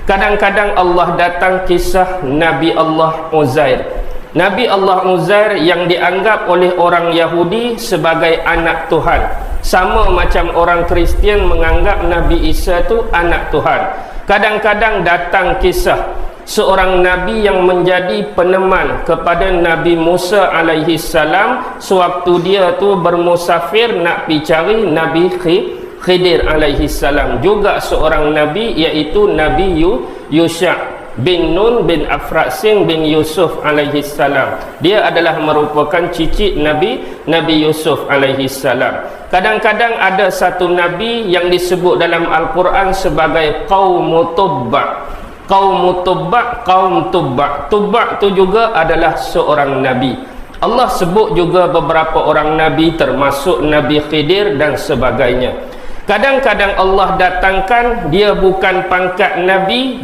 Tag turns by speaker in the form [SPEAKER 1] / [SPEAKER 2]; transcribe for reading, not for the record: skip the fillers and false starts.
[SPEAKER 1] Kadang-kadang Allah datang kisah Nabi Allah Uzair. Nabi Allah Uzair yang dianggap oleh orang Yahudi sebagai anak Tuhan, sama macam orang Kristian menganggap Nabi Isa tu anak Tuhan. Kadang-kadang datang kisah seorang Nabi yang menjadi peneman kepada Nabi Musa alaihi salam sewaktu dia tu bermusafir nak pergi cari Nabi Khidir alaihi salam, juga seorang Nabi, iaitu Nabi Yusha bin Nun bin Afrasin bin Yusuf alaihi salam. Dia adalah merupakan cicit Nabi Yusuf alaihi salam. Kadang-kadang ada satu Nabi yang disebut dalam Al-Quran sebagai kaum Tubba. Kaum Tubba, kaum Tubba. Tubba tu juga adalah seorang Nabi. Allah sebut juga beberapa orang Nabi termasuk Nabi Khidir dan sebagainya. Kadang-kadang Allah datangkan dia bukan pangkat Nabi,